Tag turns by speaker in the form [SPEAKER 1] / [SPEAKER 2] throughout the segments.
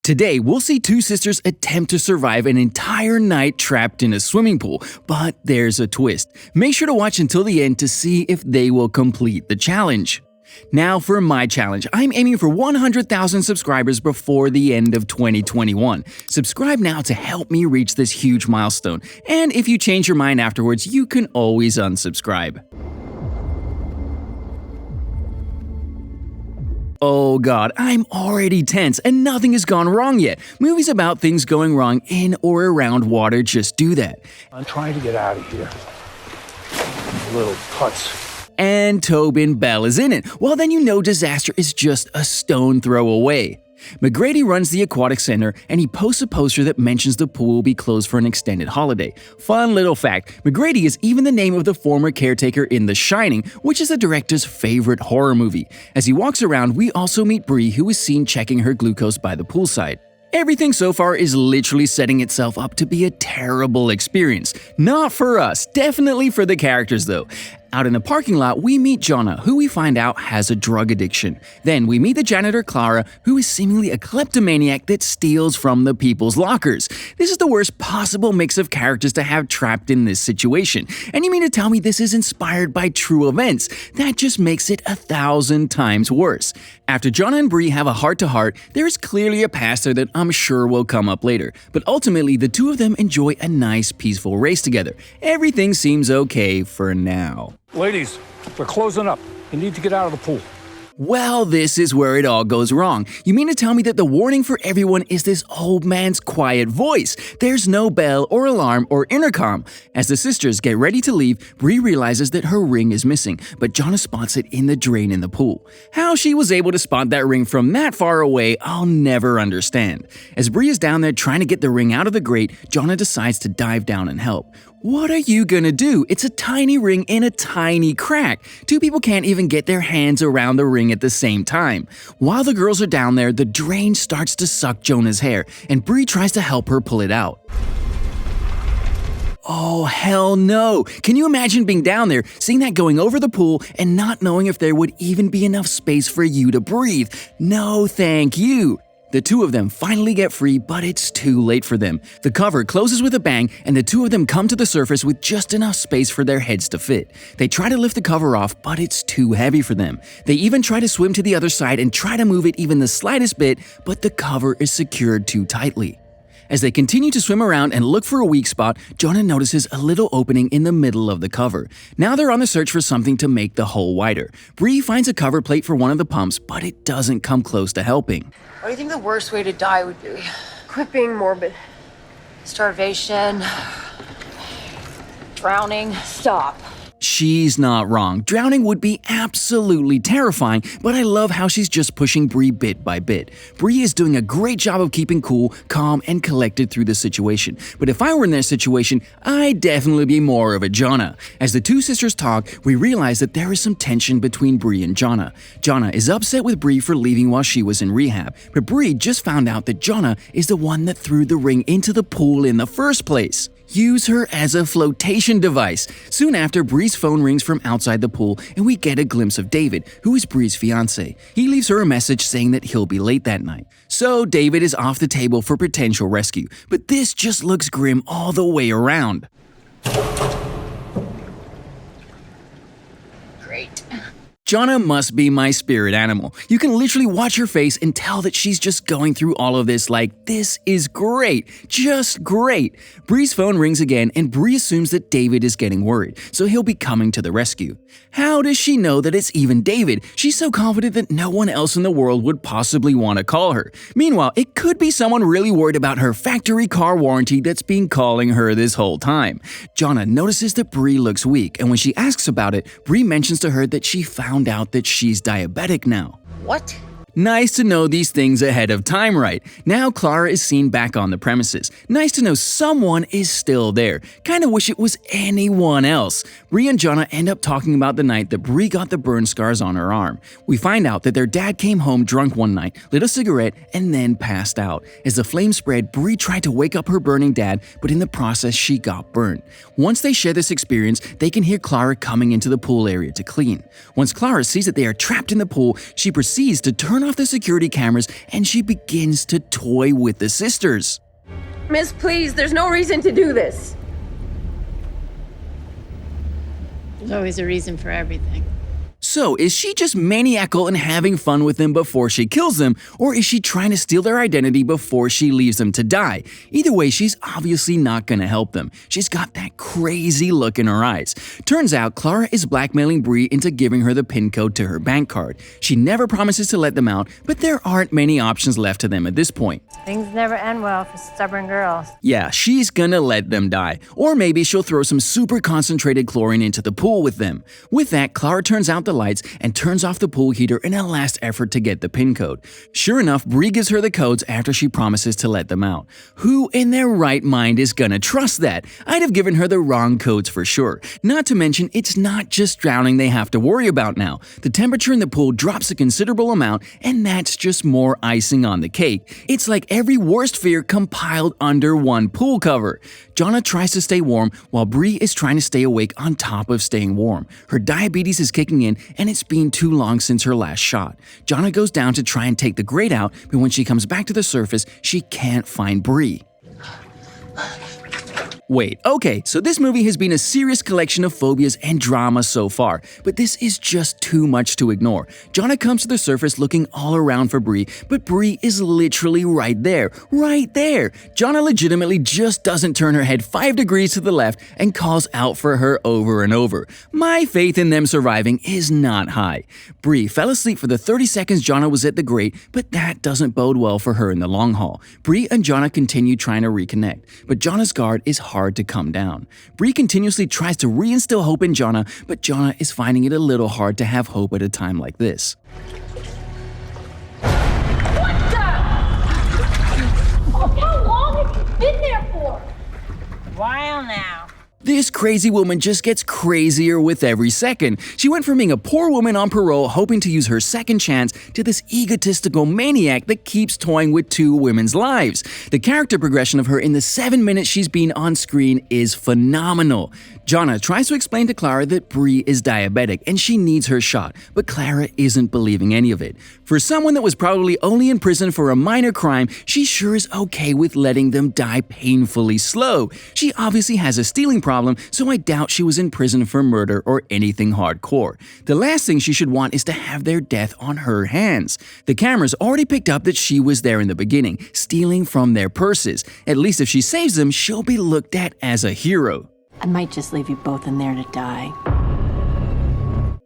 [SPEAKER 1] Today, we'll see two sisters attempt to survive an entire night trapped in a swimming pool, but there's a twist. Make sure to watch until the end to see if they will complete the challenge. Now for my challenge. I'm aiming for 100,000 subscribers before the end of 2021. Subscribe now to help me reach this huge milestone. And if you change your mind afterwards, you can always unsubscribe. Oh god, I'm already tense and nothing has gone wrong yet. Movies about things going wrong in or around water just do that.
[SPEAKER 2] I'm trying to get out of here. Little putts.
[SPEAKER 1] And Tobin Bell is in it. Well, then you know disaster is just a stone throw away. McGrady runs the aquatic center and he posts a poster that mentions the pool will be closed for an extended holiday. Fun little fact, McGrady is even the name of the former caretaker in The Shining, which is the director's favorite horror movie. As he walks around, we also meet Bree, who is seen checking her glucose by the poolside. Everything so far is literally setting itself up to be a terrible experience. Not for us, definitely for the characters though. Out in the parking lot, we meet Jonna, who we find out has a drug addiction. Then we meet the janitor Clara, who is seemingly a kleptomaniac that steals from the people's lockers. This is the worst possible mix of characters to have trapped in this situation. And you mean to tell me this is inspired by true events? That just makes it 1,000 times worse. After Jonna and Bree have a heart-to-heart, there is clearly a past there that I'm sure will come up later. But ultimately, the two of them enjoy a nice, peaceful race together. Everything seems okay for now.
[SPEAKER 2] Ladies, we're closing up. You need to get out of the pool.
[SPEAKER 1] Well, this is where it all goes wrong. You mean to tell me that the warning for everyone is this old man's quiet voice? There's no bell or alarm or intercom. As the sisters get ready to leave, Bree realizes that her ring is missing, but Jonna spots it in the drain in the pool. How she was able to spot that ring from that far away, I'll never understand. As Bree is down there trying to get the ring out of the grate, Jonna decides to dive down and help. What are you gonna do? It's a tiny ring in a tiny crack. Two people can't even get their hands around the ring at the same time. While the girls are down there, the drain starts to suck Jonna's hair, and Bree tries to help her pull it out. Oh, hell no. Can you imagine being down there, seeing that going over the pool, and not knowing if there would even be enough space for you to breathe? No, thank you. The two of them finally get free, but it's too late for them. The cover closes with a bang, and the two of them come to the surface with just enough space for their heads to fit. They try to lift the cover off, but it's too heavy for them. They even try to swim to the other side and try to move it even the slightest bit, but the cover is secured too tightly. As they continue to swim around and look for a weak spot, Jonna notices a little opening in the middle of the cover. Now they're on the search for something to make the hole wider. Bree finds a cover plate for one of the pumps, but it doesn't come close to helping.
[SPEAKER 3] What do you think the worst way to die would be? Quit being morbid. Starvation. Drowning. Stop.
[SPEAKER 1] She's not wrong. Drowning would be absolutely terrifying, but I love how she's just pushing Bree bit by bit. Bree is doing a great job of keeping cool, calm, and collected through the situation. But if I were in their situation, I'd definitely be more of a Jonna. As the two sisters talk, we realize that there is some tension between Bree and Jonna. Jonna is upset with Bree for leaving while she was in rehab, but Bree just found out that Jonna is the one that threw the ring into the pool in the first place. Use her as a flotation device. Soon after, Bree's phone rings from outside the pool and we get a glimpse of David, who is Bree's fiancé. He leaves her a message saying that he'll be late that night. So David is off the table for potential rescue, but this just looks grim all the way around.
[SPEAKER 3] Great.
[SPEAKER 1] Jonna must be my spirit animal. You can literally watch her face and tell that she's just going through all of this like, this is great, just great. Bree's phone rings again and Bree assumes that David is getting worried, so he'll be coming to the rescue. How does she know that it's even David? She's so confident that no one else in the world would possibly want to call her. Meanwhile, it could be someone really worried about her factory car warranty that's been calling her this whole time. Jonna notices that Bree looks weak, and when she asks about it, Bree mentions to her that she found out that she's diabetic now.
[SPEAKER 3] What?
[SPEAKER 1] Nice to know these things ahead of time, right? Now Clara is seen back on the premises. Nice to know someone is still there. Kinda wish it was anyone else. Bree and Jonna end up talking about the night that Bree got the burn scars on her arm. We find out that their dad came home drunk one night, lit a cigarette, and then passed out. As the flames spread, Bree tried to wake up her burning dad, but in the process she got burned. Once they share this experience, they can hear Clara coming into the pool area to clean. Once Clara sees that they are trapped in the pool, she proceeds to turn turn off the security cameras and she begins to toy with the sisters.
[SPEAKER 3] Miss, please, there's no reason to do this.
[SPEAKER 4] There's always a reason for everything.
[SPEAKER 1] So, is she just maniacal and having fun with them before she kills them, or is she trying to steal their identity before she leaves them to die? Either way, she's obviously not gonna help them. She's got that crazy look in her eyes. Turns out, Clara is blackmailing Bree into giving her the PIN code to her bank card. She never promises to let them out, but there aren't many options left to them at this point.
[SPEAKER 5] Things never end well for stubborn girls.
[SPEAKER 1] Yeah, she's gonna let them die. Or maybe she'll throw some super concentrated chlorine into the pool with them. With that, Clara turns out the lights and turns off the pool heater in a last effort to get the PIN code. Sure enough, Bree gives her the codes after she promises to let them out. Who in their right mind is gonna trust that? I'd have given her the wrong codes for sure. Not to mention, it's not just drowning they have to worry about now. The temperature in the pool drops a considerable amount, and that's just more icing on the cake. It's like every worst fear compiled under one pool cover. Jonna tries to stay warm while Bree is trying to stay awake on top of staying warm. Her diabetes is kicking in and it's been too long since her last shot. Jonna goes down to try and take the grate out, but when she comes back to the surface, she can't find Bree. Wait, okay, so this movie has been a serious collection of phobias and drama so far, but this is just too much to ignore. Jonna comes to the surface looking all around for Bree, but Bree is literally right there. Jonna legitimately just doesn't turn her head 5 degrees to the left and calls out for her over and over. My faith in them surviving is not high. Bree fell asleep for the 30 seconds Jonna was at the grate, but that doesn't bode well for her in the long haul. Bree and Jonna continue trying to reconnect, but Jonna's guard is hard to come down. Bree continuously tries to reinstill hope in Jonna, but Jonna is finding it a little hard to have hope at a time like this.
[SPEAKER 5] What the? How long have you been there for? A while now.
[SPEAKER 1] This crazy woman just gets crazier with every second. She went from being a poor woman on parole hoping to use her second chance to this egotistical maniac that keeps toying with 2 women's lives. The character progression of her in the 7 minutes she's been on screen is phenomenal. Jonna tries to explain to Clara that Bree is diabetic and she needs her shot, but Clara isn't believing any of it. For someone that was probably only in prison for a minor crime, she sure is okay with letting them die painfully slow. She obviously has a stealing problem, so I doubt she was in prison for murder or anything hardcore. The last thing she should want is to have their death on her hands. The cameras already picked up that she was there in the beginning, stealing from their purses. At least if she saves them, she'll be looked at as a hero.
[SPEAKER 6] I might just leave you both in there to die.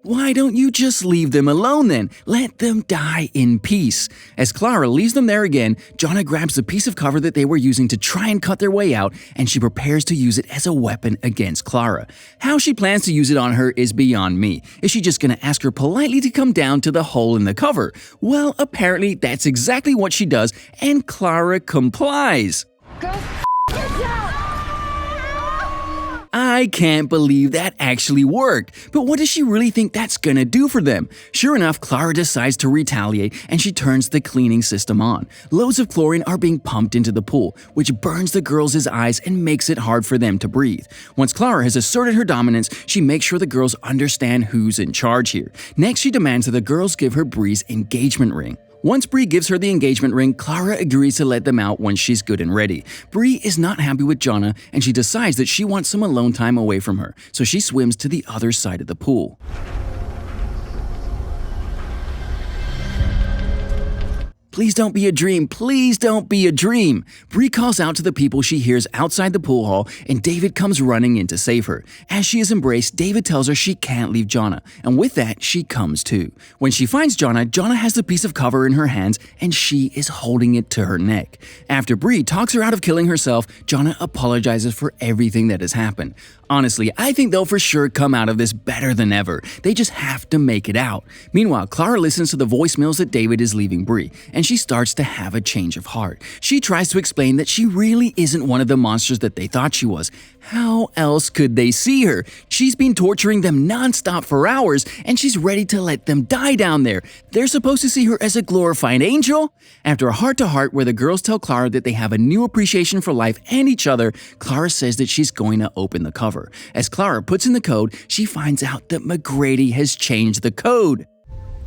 [SPEAKER 1] Why don't you just leave them alone then? Let them die in peace. As Clara leaves them there again, Jonna grabs the piece of cover that they were using to try and cut their way out, and she prepares to use it as a weapon against Clara. How she plans to use it on her is beyond me. Is she just gonna ask her politely to come down to the hole in the cover? Well, apparently that's exactly what she does, and Clara complies. I can't believe that actually worked, but what does she really think that's gonna do for them? Sure enough, Clara decides to retaliate and she turns the cleaning system on. Loads of chlorine are being pumped into the pool, which burns the girls' eyes and makes it hard for them to breathe. Once Clara has asserted her dominance, she makes sure the girls understand who's in charge here. Next, she demands that the girls give her Bree's engagement ring. Once Bree gives her the engagement ring, Clara agrees to let them out once she's good and ready. Bree is not happy with Jonna, and she decides that she wants some alone time away from her, so she swims to the other side of the pool. Please don't be a dream, please don't be a dream. Bree calls out to the people she hears outside the pool hall, and David comes running in to save her. As she is embraced, David tells her she can't leave Jonna, and with that, she comes too. When she finds Jonna, Jonna has the piece of cover in her hands, and she is holding it to her neck. After Bree talks her out of killing herself, Jonna apologizes for everything that has happened. Honestly, I think they'll for sure come out of this better than ever. They just have to make it out. Meanwhile, Clara listens to the voicemails that David is leaving Bree, and she starts to have a change of heart. She tries to explain that she really isn't one of the monsters that they thought she was. How else could they see her? She's been torturing them nonstop for hours, and she's ready to let them die down there. They're supposed to see her as a glorified angel? After a heart-to-heart where the girls tell Clara that they have a new appreciation for life and each other, Clara says that she's going to open the cover. As Clara puts in the code, she finds out that McGrady has changed the code.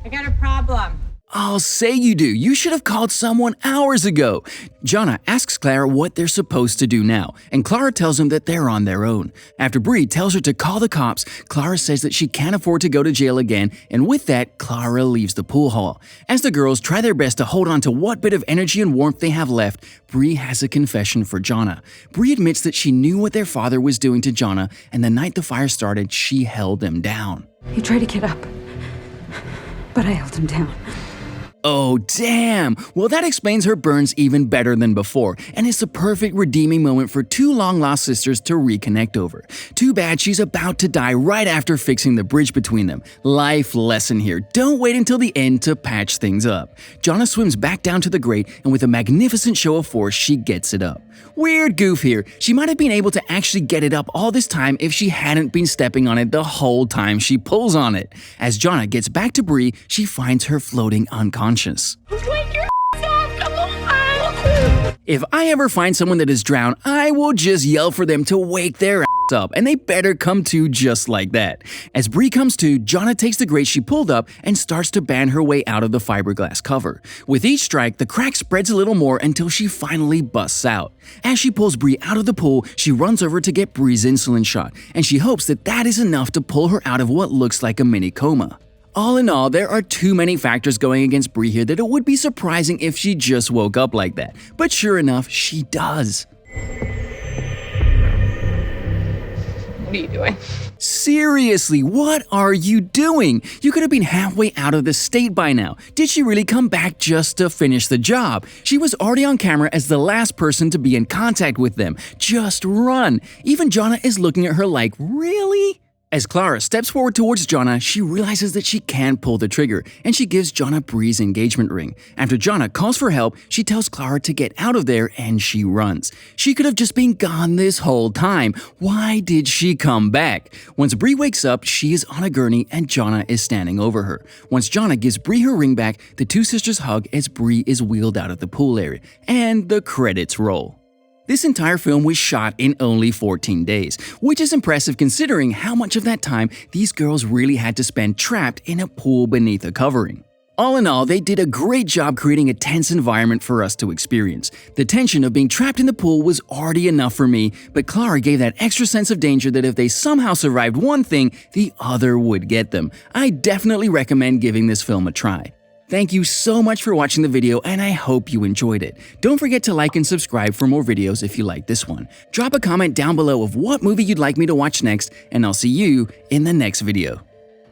[SPEAKER 5] I got a problem.
[SPEAKER 1] I'll say you do. You should have called someone hours ago. Jonna asks Clara what they're supposed to do now, and Clara tells him that they're on their own. After Bree tells her to call the cops, Clara says that she can't afford to go to jail again, and with that, Clara leaves the pool hall. As the girls try their best to hold on to what bit of energy and warmth they have left, Bree has a confession for Jonna. Bree admits that she knew what their father was doing to Jonna, and the night the fire started, she held him down.
[SPEAKER 7] He tried to get up, but I held him down.
[SPEAKER 1] Oh, damn! Well, that explains her burns even better than before, and it's the perfect redeeming moment for two long-lost sisters to reconnect over. Too bad she's about to die right after fixing the bridge between them. Life lesson here. Don't wait until the end to patch things up. Jonna swims back down to the grate, and with a magnificent show of force, she gets it up. Weird goof here. She might have been able to actually get it up all this time if she hadn't been stepping on it the whole time she pulls on it. As Jonna gets back to Bree, she finds her floating unconscious.
[SPEAKER 5] Wake your up! Come on!
[SPEAKER 1] If I ever find someone that is drowned, I will just yell for them to wake their ass up, and they better come to just like that. As Bree comes to, Jonna takes the grate she pulled up and starts to band her way out of the fiberglass cover. With each strike, the crack spreads a little more until she finally busts out. As she pulls Bree out of the pool, she runs over to get Bree's insulin shot, and she hopes that that is enough to pull her out of what looks like a mini coma. All in all, there are too many factors going against Bree here that it would be surprising if she just woke up like that. But sure enough, she does.
[SPEAKER 3] What are you doing?
[SPEAKER 1] Seriously, what are you doing? You could have been halfway out of the state by now. Did she really come back just to finish the job? She was already on camera as the last person to be in contact with them. Just run. Even Jonna is looking at her like, really? As Clara steps forward towards Jonna, she realizes that she can't pull the trigger, and she gives Jonna Bree's engagement ring. After Jonna calls for help, she tells Clara to get out of there, and she runs. She could have just been gone this whole time. Why did she come back? Once Bree wakes up, she is on a gurney, and Jonna is standing over her. Once Jonna gives Bree her ring back, the two sisters hug as Bree is wheeled out of the pool area, and the credits roll. This entire film was shot in only 14 days, which is impressive considering how much of that time these girls really had to spend trapped in a pool beneath a covering. All in all, they did a great job creating a tense environment for us to experience. The tension of being trapped in the pool was already enough for me, but Clara gave that extra sense of danger that if they somehow survived one thing, the other would get them. I definitely recommend giving this film a try. Thank you so much for watching the video, and I hope you enjoyed it. Don't forget to like and subscribe for more videos if you like this one. Drop a comment down below of what movie you'd like me to watch next, and I'll see you in the next video.